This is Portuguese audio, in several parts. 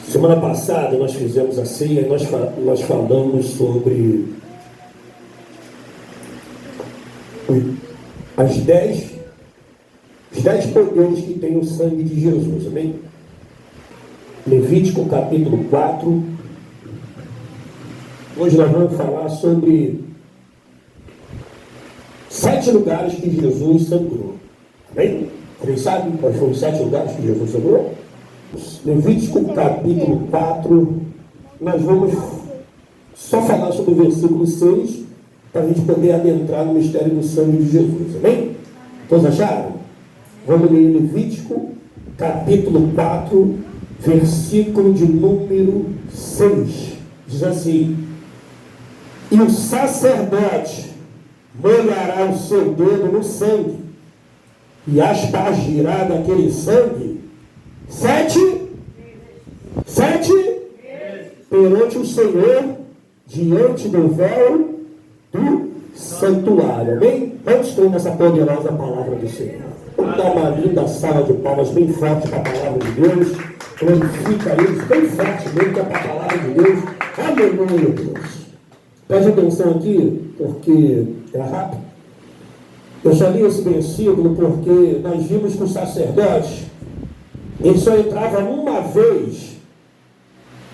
Semana passada nós fizemos a ceia e nós falamos sobre os 10 poderes que tem o sangue de Jesus, amém? Levítico capítulo 4. Hoje nós vamos falar sobre 7 lugares que Jesus sangrou, amém? Vocês sabem quais foram os 7 lugares que Jesus sangrou? Levítico capítulo 4, nós vamos só falar sobre o versículo 6, para a gente poder adentrar no mistério do sangue de Jesus, amém? Todos acharam? Vamos ler Levítico capítulo 4, versículo de número 6. Diz assim: e o sacerdote molhará o seu dedo no sangue, e aspergirá daquele sangue 7 perante o Senhor, diante do véu do santuário, amém? Quantos estão nessa poderosa palavra do Senhor? Vamos dar uma linda salva de palmas bem forte para a palavra de Deus. Glorifica eles bem forte mesmo para a palavra de Deus. Aleluia, Deus. Preste atenção aqui, porque é rápido. Eu só li esse versículo porque nós vimos que o sacerdote, ele só entrava uma vez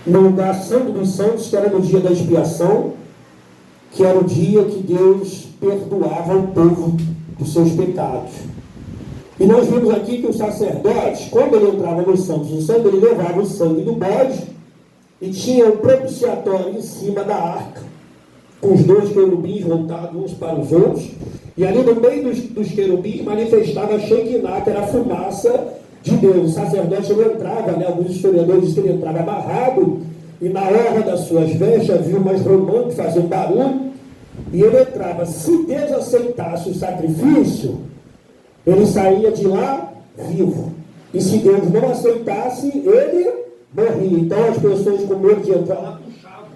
no lugar santo dos santos, que era no dia da expiação, que era o dia que Deus perdoava o povo dos seus pecados. E nós vimos aqui que o sacerdote, quando ele entrava no santo dos santos, ele levava o sangue do bode e tinha um propiciatório em cima da arca, com os 2 querubins voltados uns para os outros, e ali no meio dos querubins manifestava a Shekinah, que era a fumaça de Deus. O sacerdote não entrava, alguns historiadores dizem que ele entrava amarrado, e na orla das suas vestes havia umas romãs que faziam barulho, e ele entrava. Se Deus aceitasse o sacrifício, ele saía de lá vivo, e se Deus não aceitasse, ele morria. Então as pessoas, com medo de entrar lá, puxavam.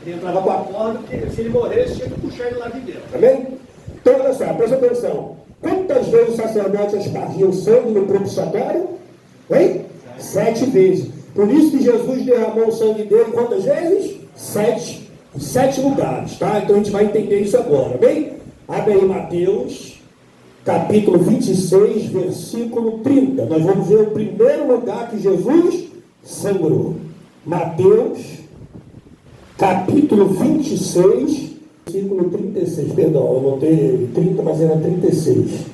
Ele entrava com a corda, porque se ele morresse, tinha que puxar ele lá de dentro, amém? Então olha só, presta atenção. Quantas vezes o sacerdote aspergia o sangue no propiciatório? Hein? 7 vezes. Por isso que Jesus derramou o sangue dele quantas vezes? 7. Em 7 lugares, tá? Então a gente vai entender isso agora, bem? Abre aí Mateus, capítulo 26, versículo 30. Nós vamos ver o primeiro lugar que Jesus sangrou. Mateus, capítulo 26, versículo 36, perdão, eu notei 30, mas era 36.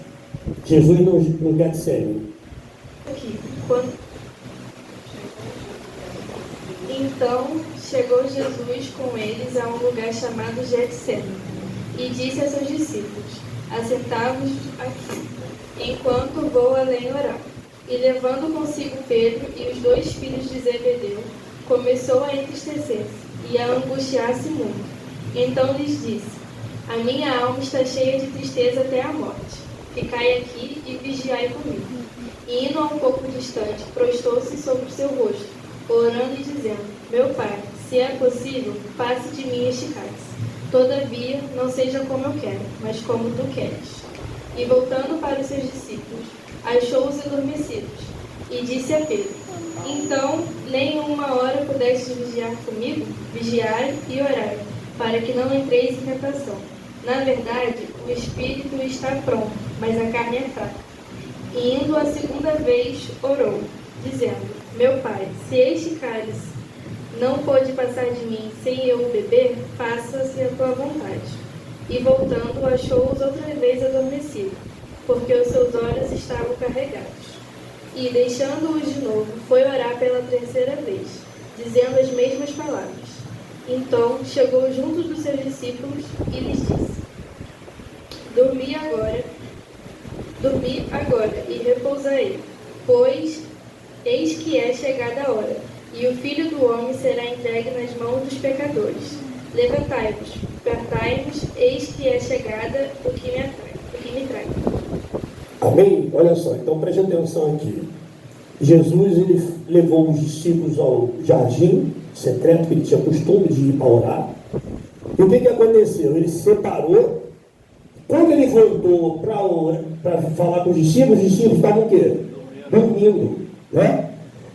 Jesus no Getsemane. Então chegou Jesus com eles a um lugar chamado Getsemane, e disse a seus discípulos: assentados aqui, enquanto vou além orar. E levando consigo Pedro e os 2 filhos de Zebedeu, começou a entristecer-se e a angustiar-se muito. Então lhes disse: a minha alma está cheia de tristeza até a morte. Ficai aqui e vigiai comigo. E indo a um pouco distante, prostou-se sobre o seu rosto, orando e dizendo: meu Pai, se é possível, passe de mim este cálice. Todavia, não seja como eu quero, mas como tu queres. E voltando para os seus discípulos, achou-os adormecidos, e disse a Pedro: então, nem uma hora pudestes vigiar comigo? Vigiai e orai, para que não entreis em tentação. Na verdade, o espírito está pronto, mas a carne é fraca. E indo a segunda vez, orou, dizendo: meu Pai, se este cálice não pode passar de mim sem eu o beber, faça-se a tua vontade. E voltando, achou-os outra vez adormecidos, porque os seus olhos estavam carregados. E, deixando-os de novo, foi orar pela 3ª vez, dizendo as mesmas palavras. Então chegou junto dos seus discípulos e lhes disse: dormi agora e repousai, pois eis que é chegada a hora, e o Filho do Homem será entregue nas mãos dos pecadores. Levantai-vos, partai-vos, eis que é chegada o que me trai. Amém? Olha só, então preste atenção aqui. Jesus, ele levou os discípulos ao jardim secreto, que ele tinha costume de ir para orar. E o que aconteceu? Ele se separou. Quando ele voltou para falar com os discípulos estavam o quê? Dormindo, né?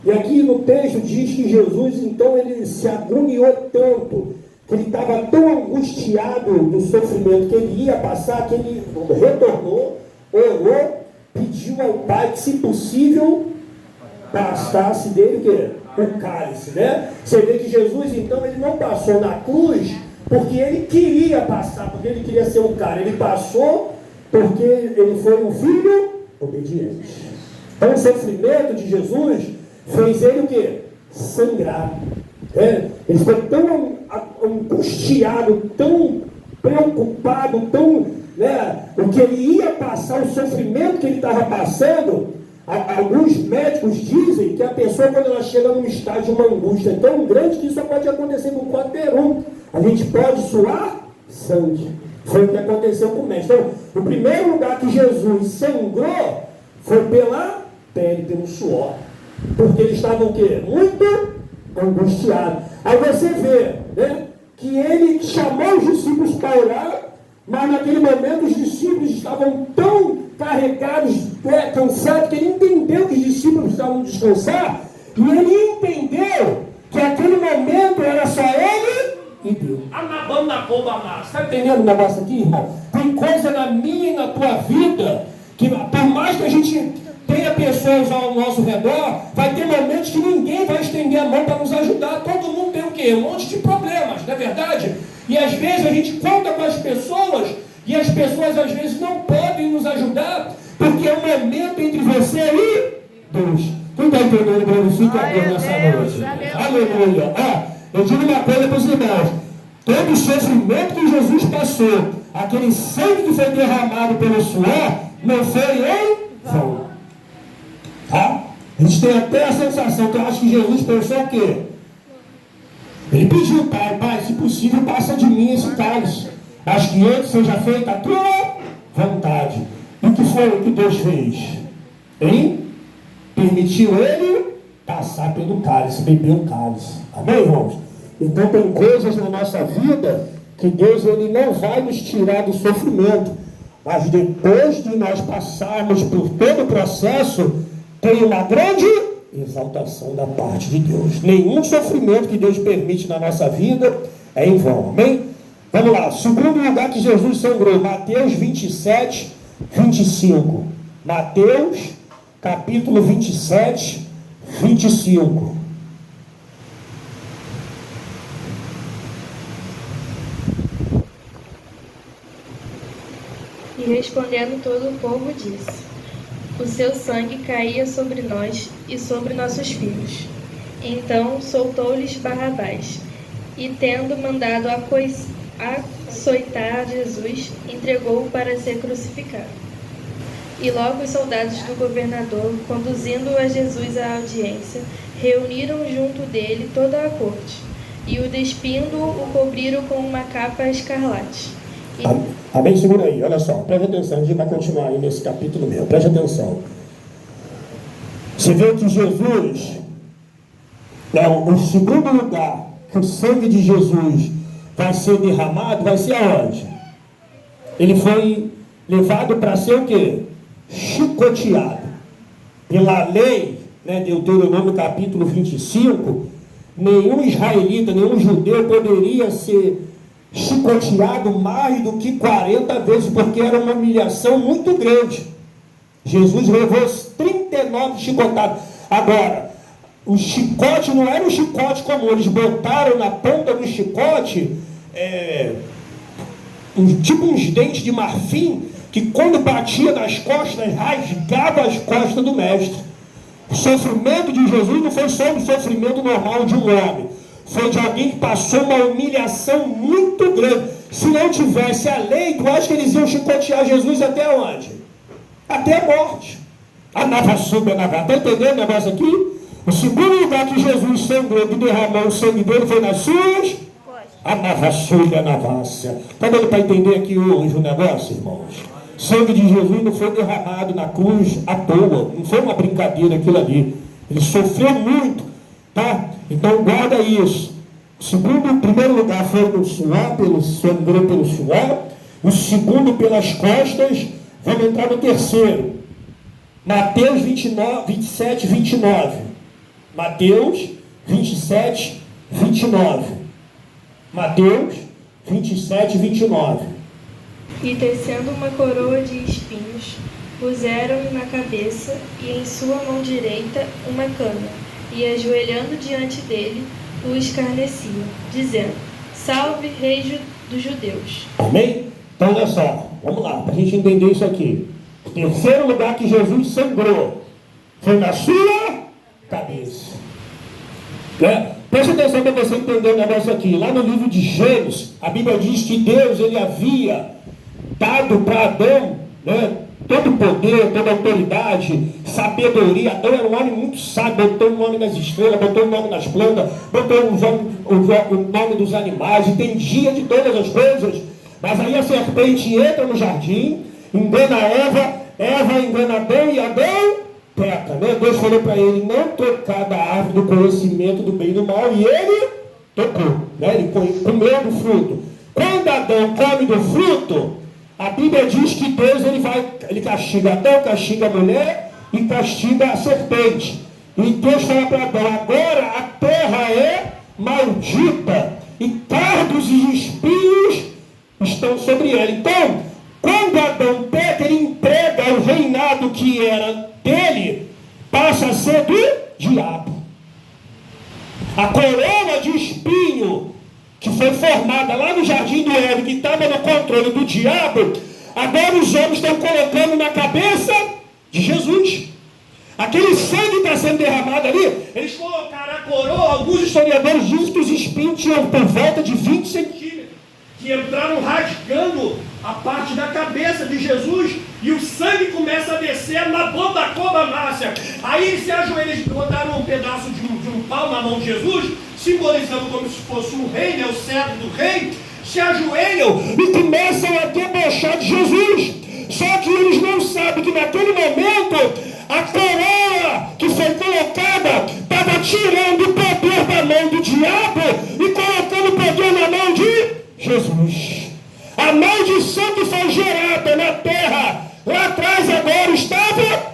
E aqui no texto diz que Jesus, então, ele se agoniou tanto, que ele estava tão angustiado do sofrimento que ele ia passar, que ele retornou, orou, pediu ao Pai que, se possível, passasse dele o quê? O cálice, né? Você vê que Jesus, então, ele não passou na cruz porque ele queria passar, porque ele queria ser um cara. Ele passou porque ele foi um filho obediente. Então, o sofrimento de Jesus fez ele o quê? Sangrar. Ele foi tão angustiado, tão preocupado, tão, o que ele ia passar, o sofrimento que ele estava passando. Alguns médicos dizem que a pessoa, quando ela chega num estágio de uma angústia tão grande, que isso pode acontecer com qualquer um. A gente pode suar sangue. Foi o que aconteceu com o mestre. Então, o primeiro lugar que Jesus sangrou foi pela pele, pelo suor. Porque ele estava o quê? Muito angustiado. Aí você vê, que ele chamou os discípulos para orar, mas naquele momento os discípulos estavam tão carregados, cansados, que ele entendeu que os discípulos precisavam descansar, e ele entendeu que aquele momento era só ele e Deus. Está entendendo o negócio aqui, irmão? Tem coisa na minha e na tua vida, que por mais que a gente tenha pessoas ao nosso redor, vai ter momentos que ninguém vai estender a mão para nos ajudar. Todo mundo tem o quê? Um monte de problemas, não é verdade? E às vezes a gente conta com as pessoas, e as pessoas às vezes não podem nos ajudar, porque é um momento entre você e Deus. Quem está entendendo? Glorifica a Deus nessa noite. Aleluia. Eu digo uma coisa para os irmãos: todo o sofrimento que Jesus passou, aquele sangue que foi derramado pelo suor, não foi em vão. Tá? A gente tem até a sensação que eu acho que Jesus pensou o quê? Ele pediu, Pai, se possível, passa de mim esse cálice, mas que antes seja feita a tua vontade. E o que foi o que Deus fez? Permitiu ele passar pelo cálice, beber o cálice. Amém, irmãos? Então tem coisas na nossa vida que Deus, ele não vai nos tirar do sofrimento, mas depois de nós passarmos por todo o processo, tem uma grande exaltação da parte de Deus. Nenhum sofrimento que Deus permite na nossa vida é em vão. Amém? Vamos lá. Segundo lugar que Jesus sangrou, Mateus 27, 25. Mateus, capítulo 27, 25. E respondendo todo o povo disse: o seu sangue caía sobre nós e sobre nossos filhos. Então soltou-lhes Barrabás, e tendo mandado açoitar Jesus, entregou-o para ser crucificado. E logo os soldados do governador, conduzindo a Jesus à audiência, reuniram junto dele toda a corte, e o despindo, o cobriram com uma capa escarlate. Amém? Segura aí, olha só, preste atenção, a gente vai continuar aí nesse capítulo mesmo, preste atenção. Você vê que Jesus, o segundo lugar que o sangue de Jesus vai ser derramado, vai ser aonde? Ele foi levado para ser o quê? Chicoteado. Pela lei, Deuteronômio capítulo 25, nenhum israelita, nenhum judeu poderia ser chicoteado mais do que 40 vezes, porque era uma humilhação muito grande. Jesus levou 39 chicotadas. Agora, o chicote não era um chicote comum, eles botaram na ponta do chicote tipo uns dentes de marfim, que quando batia nas costas, rasgava as costas do mestre. O sofrimento de Jesus não foi só um sofrimento normal de um homem, foi de alguém que passou uma humilhação muito grande. Se não tivesse a lei, tu acha que eles iam chicotear Jesus até onde? Até a morte. A nava sube, a nava. Está entendendo o negócio aqui? O segundo lugar que Jesus sangrou, que derramou o sangue dele, foi nas suas. A nava sube, a navácia. Está dando para entender aqui hoje o negócio, irmãos? O sangue de Jesus não foi derramado na cruz à toa. Não foi uma brincadeira aquilo ali. Ele sofreu muito. Tá? Então guarda isso. O primeiro lugar foi no suor, sangrou pelo suor. O segundo pelas costas. Vamos entrar no terceiro. Mateus 27, 29. Mateus 27, 29. Mateus 27, 29. E tecendo uma coroa de espinhos, puseram-lhe na cabeça, e em sua mão direita uma cana, e ajoelhando diante dele, o escarneciam, dizendo: Salve, Rei dos Judeus. Amém? Então, olha só, vamos lá, para a gente entender isso aqui. O terceiro lugar que Jesus sangrou foi na sua cabeça. Preste atenção para você entender o negócio aqui. Lá no livro de Gênesis, a Bíblia diz que Deus ele havia dado para Adão, todo o poder, toda a autoridade, sabedoria. Adão era um homem muito sábio, botou o nome nas estrelas, botou o nome nas plantas, botou o nome dos animais, entendia de todas as coisas. Mas aí a serpente entra no jardim, engana Eva engana Adão, e Adão peca, Deus falou para ele não tocar da árvore do conhecimento do bem e do mal, e ele tocou, ele comeu do fruto. Quando Adão come do fruto, a Bíblia diz que Deus ele castiga Adão, castiga a mulher e castiga a serpente. E Deus fala para Adão: agora a terra é maldita e cardos e espinhos estão sobre ela. Então, quando Adão peca, ele entrega o reinado que era dele, passa a ser do diabo. A coroa de espinho que foi formada lá no jardim do Éden, que estava no controle do diabo, agora os homens estão colocando na cabeça de Jesus. Aquele sangue que está sendo derramado ali, eles colocaram a coroa. Alguns historiadores dizem que os espinhos tinham por volta de 20 centímetros, que entraram rasgando a parte da cabeça de Jesus, e o sangue começa a descer na boca da cobra Márcia. Aí eles se ajoelham, eles botaram um pedaço de um pau na mão de Jesus, simbolizando como se fosse um rei, o cetro do rei, se ajoelham e começam a debochar de Jesus. Só que eles não sabem que naquele momento a coroa que foi colocada estava tirando o poder da mão do diabo e colocando o poder na mão de Jesus. A maldição que foi gerada na terra lá atrás agora estava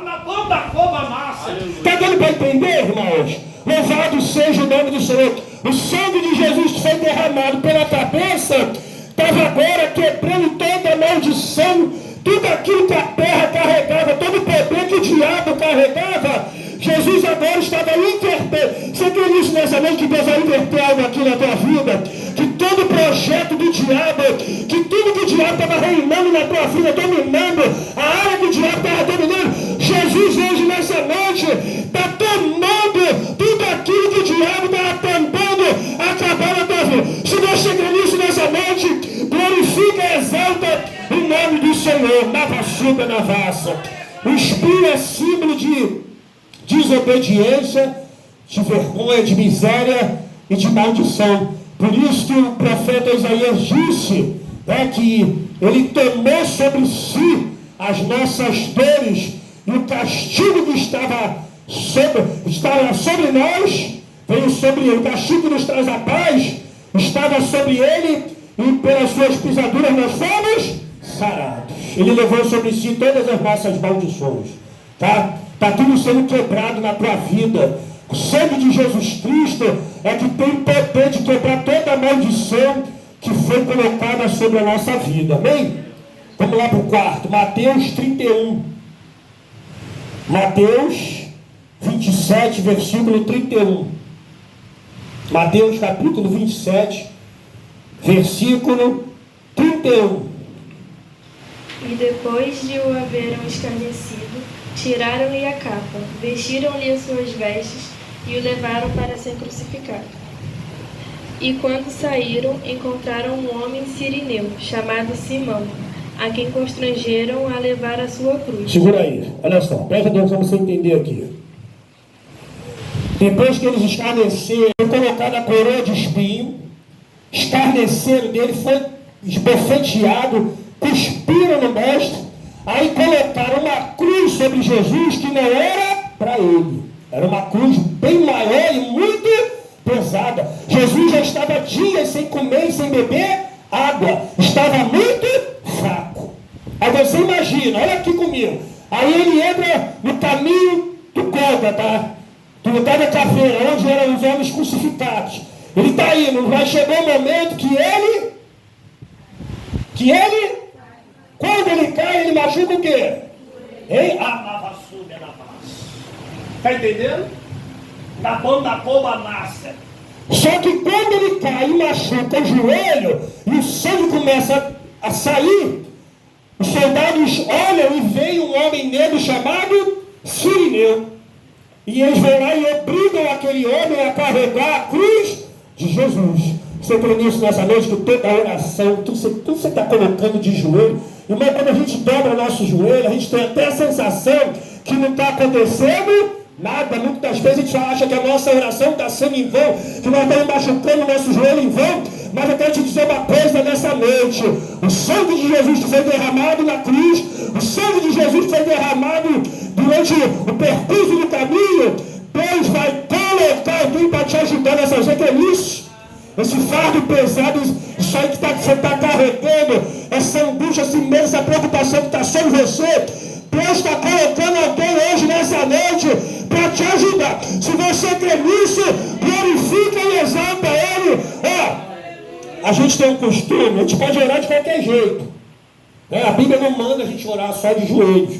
na boca da cobra massa. Está dando para entender, irmãos? Louvado seja o nome do Senhor. O sangue de Jesus que foi derramado pela cabeça estava agora quebrando toda a maldição, tudo aquilo que a terra carregava, todo o poder que o diabo carregava. Jesus agora estava invertendo. Você crê nisso nessa noite, que Deus vai inverter algo aqui na tua vida? Que todo projeto do diabo, que tudo que o diabo estava reinando na tua vida, dominando, a área que o diabo estava dominando, Jesus hoje nessa noite está tomando tudo aquilo que o diabo estava tentando acabar na tua vida. Se você crê nisso nessa noite, glorifica e exalta o nome do Senhor. Na vassuga, na vassa. O espinho é símbolo de desobediência, de vergonha, de miséria e de maldição. Por isso que o profeta Isaías disse que ele tomou sobre si as nossas dores, e o castigo que estava sobre nós veio sobre ele. O castigo que nos traz a paz estava sobre ele, e pelas suas pisaduras nós fomos sarados. Ele levou sobre si todas as nossas maldições. Está tudo sendo quebrado na tua vida. O sangue de Jesus Cristo é que tem poder de quebrar toda a maldição que foi colocada sobre a nossa vida. Amém? Vamos lá para o quarto. Mateus 31. Mateus 27, versículo 31. Mateus capítulo 27, versículo 31. E depois de o haverem escarnecido, tiraram-lhe a capa, vestiram-lhe as suas vestes e o levaram para ser crucificado. E quando saíram, encontraram um homem sirineu, chamado Simão, a quem constrangeram a levar a sua cruz. Segura aí, olha só, presta atenção para você entender aqui. Depois que eles escarneceram, foi colocada a coroa de espinho, escarneceram dele, foi esbofeteado, cuspiram no mestre, aí colocaram uma cruz sobre Jesus que não era para ele. Era uma cruz bem maior e muito pesada. Jesus já estava dias sem comer e sem beber água. Estava muito fraco. Aí você imagina, olha aqui comigo. Aí ele entra no caminho do Gólgota. Tu está na caveira, onde eram os homens crucificados. Ele está indo, mas chegou o momento que ele, quando ele cai, ele machuca o quê? Hein? Está entendendo? Na banda coba nasce. Só que quando ele cai e machuca o joelho, e o sangue começa a sair, os soldados olham e veem um homem negro chamado Cirineu. E eles vão lá e obrigam aquele homem a carregar a cruz de Jesus. Você crê nisso nessa noite, que toda a oração, tudo você está colocando de joelho. Irmão, quando a gente dobra nosso joelho, a gente tem até a sensação que não está acontecendo nada. Muitas das vezes a gente acha que a nossa oração está sendo em vão, que nós estamos machucando o nosso joelho em vão. Mas eu quero te dizer uma coisa nessa noite: o sangue de Jesus que foi derramado na cruz, o sangue de Jesus que foi derramado durante o percurso do caminho, Deus vai colocar alguém para te ajudar nessa vida. Você quer isso? Esse fardo pesado, isso aí que você está carregando, essa angústia, essa imensa preocupação que está sobre você, Deus está colocando alguém hoje nessa noite para te ajudar. Se você crê nisso, glorifica e exalta Ele. A gente tem um costume, a gente pode orar de qualquer jeito. A Bíblia não manda a gente orar só de joelhos.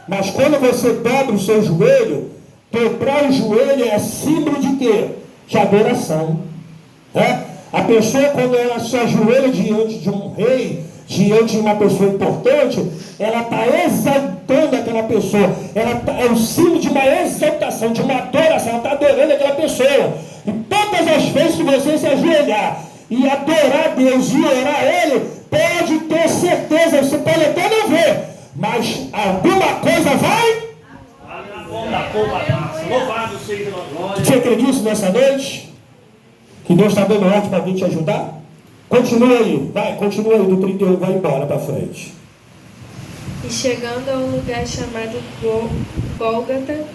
Mas quando você dobra o seu joelho, dobrar o joelho é símbolo de quê? De adoração. A pessoa, quando ela se ajoelha diante de um rei, diante de uma pessoa importante, ela está exaltando aquela pessoa. É um símbolo de uma exaltação, de uma adoração. Ela está adorando aquela pessoa. E todas as vezes que você se ajoelhar e adorar Deus e orar a Ele, pode ter certeza, você pode até não ver, mas alguma coisa vai. Louvado seja a glória. Você crê nisso nessa noite? Que Deus está dando ordem para vir te ajudar? Continua aí, continua aí do 31, vai embora para frente. E chegando a um lugar chamado Gólgota,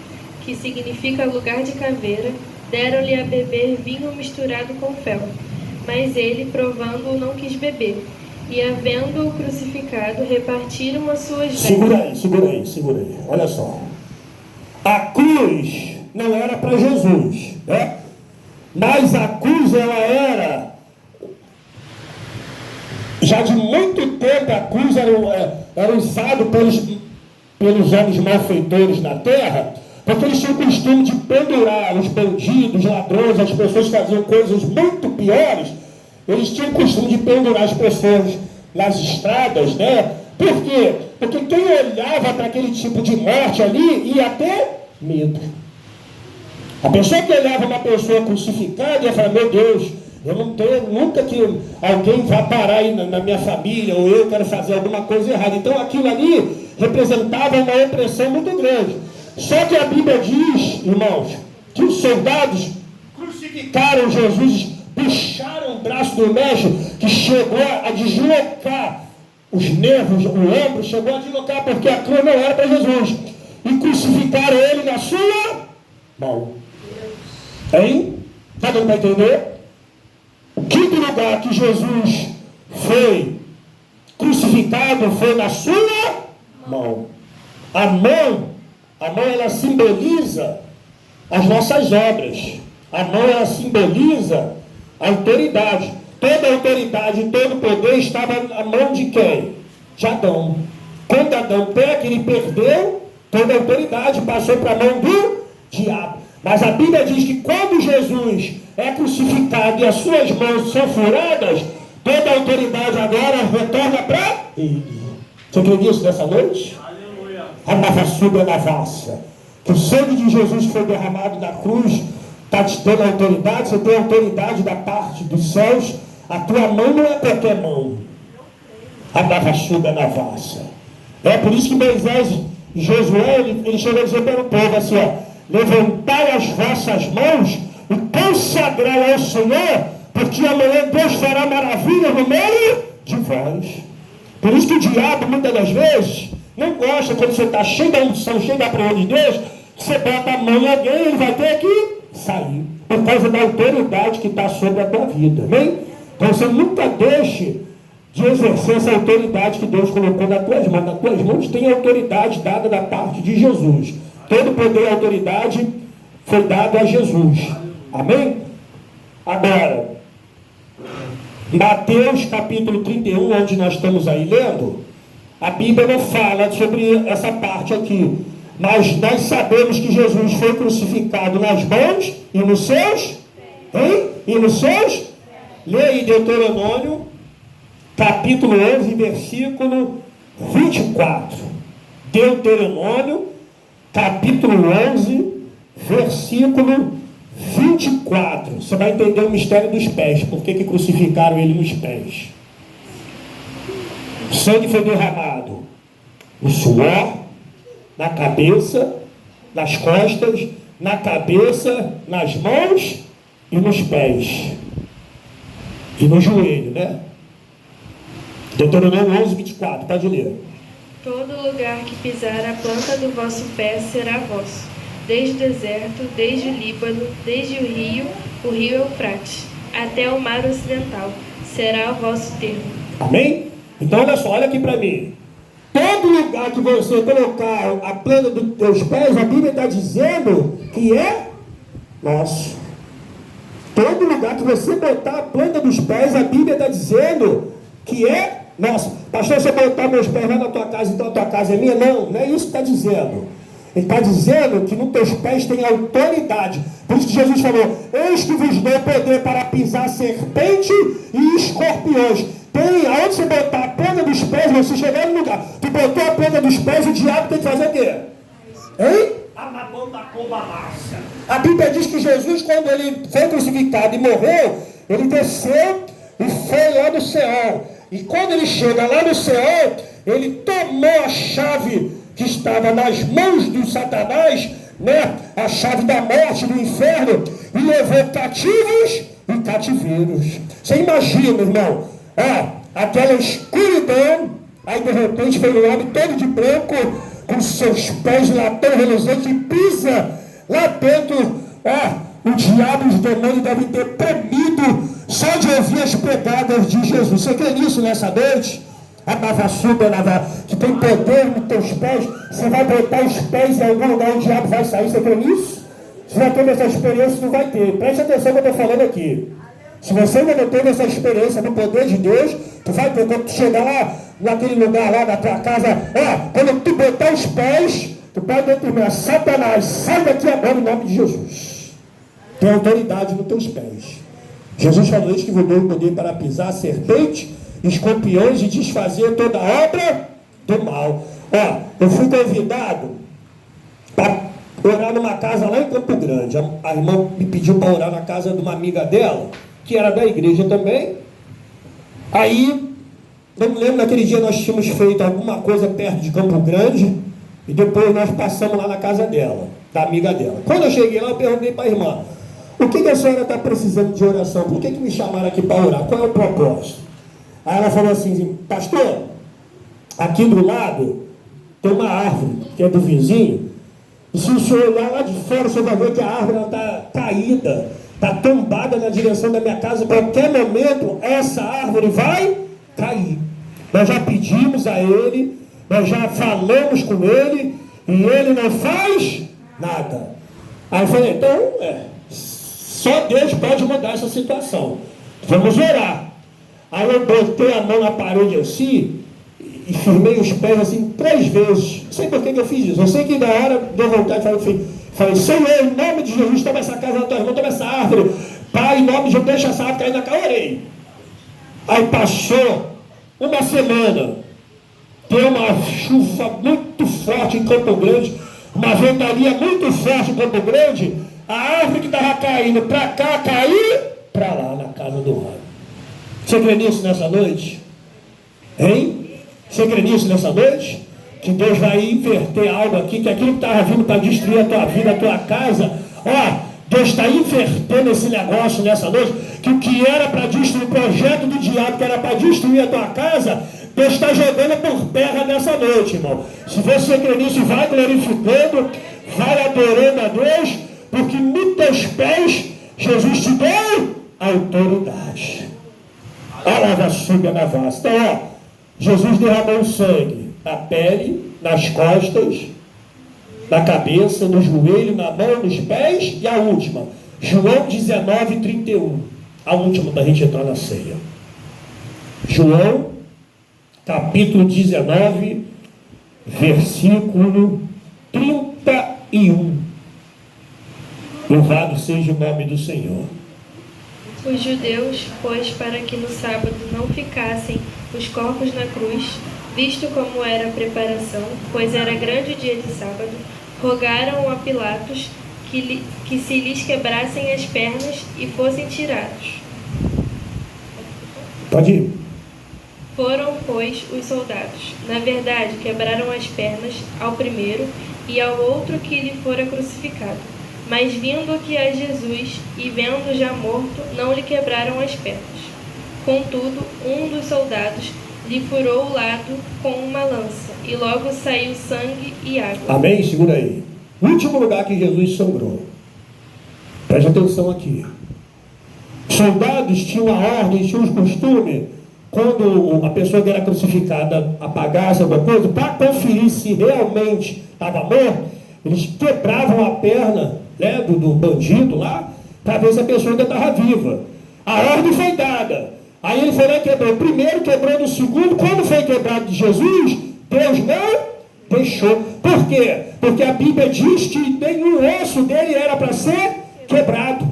que significa lugar de caveira, deram-lhe a beber vinho misturado com fel. Mas ele, provando-o, não quis beber. E, havendo-o crucificado, repartiram as suas vestes. Segura aí. Olha só. A cruz não era para Jesus, né? Mas a cruz, ela era... Já de muito tempo, a cruz era usada pelos homens malfeitores na terra, porque eles tinham o costume de pendurar os bandidos, ladrões, as pessoas que faziam coisas muito piores. Eles tinham o costume de pendurar as pessoas nas estradas, né? Por quê? Porque quem olhava para aquele tipo de morte ali ia ter medo. A pessoa que olhava uma pessoa crucificada ia falar: meu Deus, eu não tenho nunca que alguém vá parar aí na minha família, ou eu quero fazer alguma coisa errada. Então aquilo ali representava uma opressão muito grande. Só que a Bíblia diz, irmãos, que os soldados crucificaram Jesus, puxaram o braço do mestre, que chegou a deslocar os nervos, o ombro, chegou a deslocar, porque a cruz não era para Jesus. E crucificaram ele na sua mão. Hein? Está dando para entender? O quinto lugar que Jesus foi crucificado foi na sua mão. A mão, ela simboliza as nossas obras. A mão, ela simboliza a autoridade. Toda a autoridade e todo o poder estava na mão de quem? De Adão. Quando Adão peca, ele perdeu toda a autoridade, passou para a mão do diabo. Mas a Bíblia diz que quando Jesus é crucificado e as suas mãos são furadas, toda a autoridade agora retorna para ele. Você crê nisso nessa noite? Aleluia. A navassuda navassa. Que o sangue de Jesus que foi derramado na cruz está te dando autoridade. Você tem autoridade da parte dos céus. A tua mão não é qualquer mão. A navassuda navassa. É por isso que Moisés e Josué, ele chegou a dizer para o povo assim, ó: levantai as vossas mãos e consagrai ao Senhor, porque amanhã Deus fará maravilha no meio de vós. Por isso que o diabo, muitas das vezes, não gosta quando você está cheio da unção, cheio da palavra de Deus, você bota a mão em alguém e ele vai ter que sair, por causa da autoridade que está sobre a tua vida, amém? Então você nunca deixe de exercer essa autoridade que Deus colocou nas tuas mãos. Nas tuas mãos tem autoridade dada da parte de Jesus. Todo poder e autoridade foi dado a Jesus. Amém? Agora, Mateus capítulo 31, onde nós estamos aí lendo, a Bíblia não fala sobre essa parte aqui, mas nós sabemos que Jesus foi crucificado nas mãos e nos seus, hein? E nos seus, lê aí Deuteronômio capítulo 11, versículo 24. Deuteronômio capítulo 11, versículo 24. Você vai entender o mistério dos pés. Por que crucificaram ele nos pés? O sangue foi derramado no suor, na cabeça, nas costas, na cabeça, nas mãos e nos pés. E no joelho, né? Deuteronômio 11, 24. Pode ler. Todo lugar que pisar a planta do vosso pé será vosso, desde o deserto, desde o Líbano, desde o rio Eufrates, até o mar ocidental, será o vosso termo. Amém? Então olha só, olha aqui para mim. Todo lugar que você colocar a planta dos teus pés, a Bíblia está dizendo que é nosso. Todo lugar que você botar a planta dos pés, a Bíblia está dizendo que é nosso. Pastor, se eu botar meus pés lá na tua casa, então a tua casa é minha? Não, não é isso que está dizendo. Ele está dizendo que nos teus pés tem autoridade. Por isso que Jesus falou: eis que vos dou poder para pisar serpente e escorpiões. Tem, aonde você botar a planta dos pés, você chegar no lugar, tu botou a planta dos pés, o diabo tem que fazer o quê? Hein? A Bíblia diz que Jesus, quando ele foi crucificado e morreu, ele desceu e foi lá no céu. E quando ele chega lá no céu, ele tomou a chave que estava nas mãos do Satanás, né? A chave da morte, do inferno, e levou cativos e cativeiros. Você imagina, irmão, aquela escuridão, aí de repente vem um homem todo de branco, com seus pés latão reluzente, e pisa lá dentro. O diabo e os demônios devem ter tremido só de ouvir as pegadas de Jesus. Você crê nisso nessa noite? Que tem poder nos teus pés. Você vai botar os pés em algum lugar, o diabo vai sair. Você crê nisso? Se já teve essa experiência, não vai ter. Preste atenção no que eu estou falando aqui. Se você ainda não teve essa experiência no poder de Deus, tu vai ter, quando tu chegar lá, naquele lugar lá na tua casa, quando tu botar os pés, tu pode determinar: Satanás, sai daqui agora em nome de Jesus. Tem autoridade nos teus pés. Jesus falou isso, que vos dou o poder para pisar serpente, escorpiões e desfazer toda obra do mal. Eu fui convidado para orar numa casa lá em Campo Grande. A irmã me pediu para orar na casa de uma amiga dela, que era da igreja também. Aí, não me lembro, naquele dia nós tínhamos feito alguma coisa perto de Campo Grande, e depois nós passamos lá na casa dela, da amiga dela. Quando eu cheguei lá, eu perguntei para a irmã: o que a senhora está precisando de oração? Por que me chamaram aqui para orar? Qual é o propósito? Aí ela falou assim: pastor, aqui do lado tem uma árvore, que é do vizinho, e se o senhor olhar lá de fora, o senhor vai ver que a árvore está caída, está tombada na direção da minha casa. Qualquer momento, essa árvore vai cair. Nós já pedimos a ele, nós já falamos com ele, e ele não faz nada. Aí eu falei: então, só Deus pode mudar essa situação. Vamos orar. Aí eu botei a mão na parede assim e firmei os pés assim 3 vezes. Não sei por que eu fiz isso. Eu sei que na hora deu vontade, falei: Senhor, em nome de Jesus, toma essa casa da tua irmã, toma essa árvore. Pai, em nome de Jesus, deixa essa árvore cair na casa. Orei. Aí passou uma semana. Deu uma chuva muito forte em Campo Grande, uma ventania muito forte em Campo Grande. A árvore que estava caindo para cá, caiu para lá, na casa do lado. Você crê nisso nessa noite? Hein? Você crê nisso nessa noite? Que Deus vai inverter algo aqui, que aquilo que estava vindo para destruir a tua vida, a tua casa, Deus está invertendo esse negócio nessa noite, que o que era para destruir, o projeto do diabo que era para destruir a tua casa, Deus está jogando por terra nessa noite, irmão. Se você crê nisso, vai glorificando, vai adorando a Deus, porque nos teus pés Jesus te deu autoridade. Alava suga na vasta. Então, Jesus derramou o sangue na pele, nas costas, Na cabeça, no joelho, na mão, nos pés. E a última, João 19:31. A última para a gente entrar na ceia. João, capítulo 19, versículo 31. Louvado seja o nome do Senhor. Os judeus, pois, para que no sábado não ficassem os corpos na cruz, visto como era a preparação, pois era grande o dia de sábado, rogaram a Pilatos que se lhes quebrassem as pernas e fossem tirados. Pode ir. Foram, pois, os soldados. Na verdade, quebraram as pernas ao primeiro e ao outro que lhe fora crucificado. Mas vindo aqui a Jesus e vendo já morto, não lhe quebraram as pernas. Contudo, um dos soldados lhe furou o lado com uma lança, e logo saiu sangue e água. Amém? Segura aí. Último lugar que Jesus sangrou. Preste atenção aqui. Soldados tinham a ordem, tinham os costumes, quando a pessoa que era crucificada apagasse alguma coisa, para conferir se realmente estava morto, eles quebravam a perna, né, do bandido lá, para ver se a pessoa ainda estava viva. A ordem foi dada. Aí ele foi lá e quebrou. Primeiro quebrou no segundo. Quando foi quebrado de Jesus, Deus não deixou. Por quê? Porque a Bíblia diz que nenhum osso dele era para ser quebrado.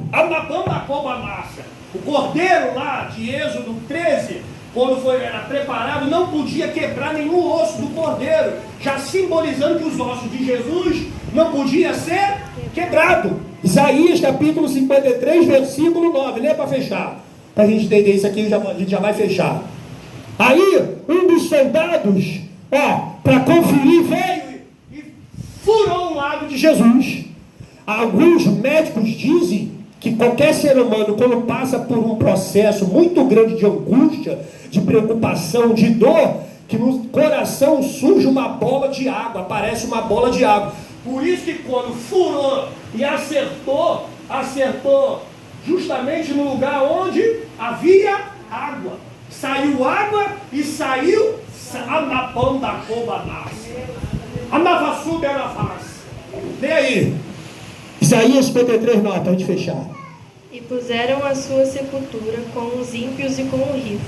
O cordeiro lá de Êxodo 13, quando era preparado, não podia quebrar nenhum osso do cordeiro, já simbolizando que os ossos de Jesus não podiam ser quebrados. Isaías capítulo 53, versículo 9. Lê para fechar. Para a gente entender isso aqui, a gente já vai fechar. Aí, um dos soldados, para conferir, veio e furou o lado de Jesus. Alguns médicos dizem que qualquer ser humano, quando passa por um processo muito grande de angústia, de preocupação, de dor, que no coração surge uma bola de água, aparece uma bola de água. Por isso que quando furou e acertou justamente no lugar onde havia água. Saiu água e saiu anapão da cobanás. Anavassuba era a face. Vem aí. Isaías 53, 9, para a gente fechar. E puseram a sua sepultura com os ímpios e com o rico,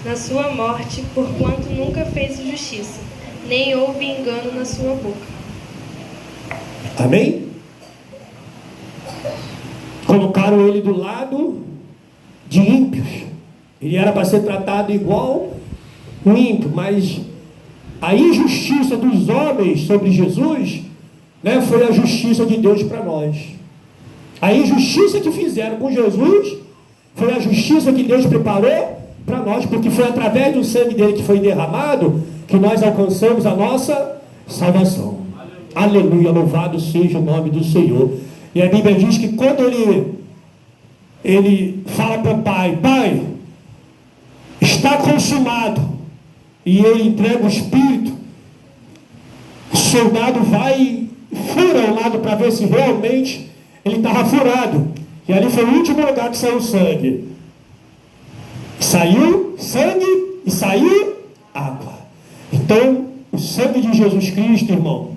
na sua morte, porquanto nunca fez justiça, nem houve engano na sua boca. Amém? Colocaram ele do lado de ímpios. Ele era para ser tratado igual um ímpio, mas a injustiça dos homens sobre Jesus, né, foi a justiça de Deus para nós. A injustiça que fizeram com Jesus foi a justiça que Deus preparou para nós, porque foi através do sangue dele que foi derramado que nós alcançamos a nossa salvação. Aleluia, louvado seja o nome do Senhor. E a Bíblia diz que quando ele fala para o Pai, Pai, está consumado, e ele entrega o Espírito, o soldado vai e fura o lado para ver se realmente ele estava furado. E ali foi o último lugar que saiu sangue. Saiu sangue e saiu água. Então, o sangue de Jesus Cristo, irmão,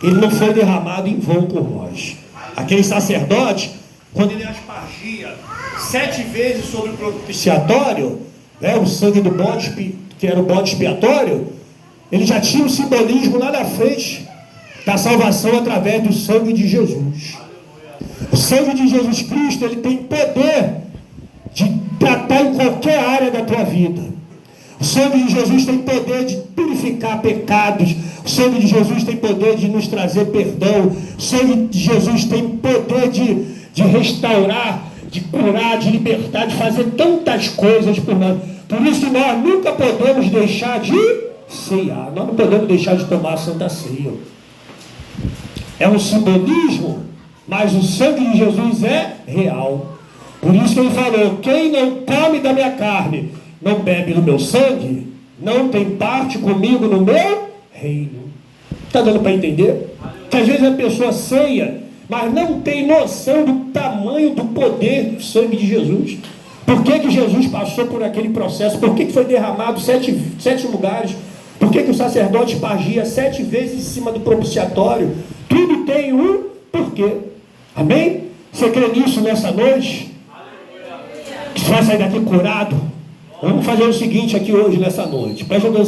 ele não foi derramado em vão por nós. Aquele sacerdote, quando ele aspargia 7 vezes sobre o propiciatório, né, o sangue do bode, que era o bode expiatório, ele já tinha um simbolismo lá na frente da salvação através do sangue de Jesus. O sangue de Jesus Cristo, ele tem poder de tratar em qualquer área da tua vida. O sangue de Jesus tem poder de purificar pecados. O sangue de Jesus tem poder de nos trazer perdão. O sangue de Jesus tem poder de restaurar, de curar, de libertar, de fazer tantas coisas por nós. Por isso nós nunca podemos deixar de ceiar. Nós não podemos deixar de tomar a Santa Ceia. É um simbolismo, mas o sangue de Jesus é real. Por isso que ele falou, quem não come da minha carne, não bebe do meu sangue, não tem parte comigo no meu reino. Está dando para entender? Que às vezes a pessoa ceia, mas não tem noção do tamanho do poder do sangue de Jesus. Por que Jesus passou por aquele processo? Por que foi derramado 7 lugares? Por que o sacerdote espargia 7 vezes em cima do propiciatório? Tudo tem um porquê. Amém? Você crê nisso nessa noite? Você vai sair daqui curado? Vamos fazer o seguinte aqui hoje, nessa noite. Preste atenção.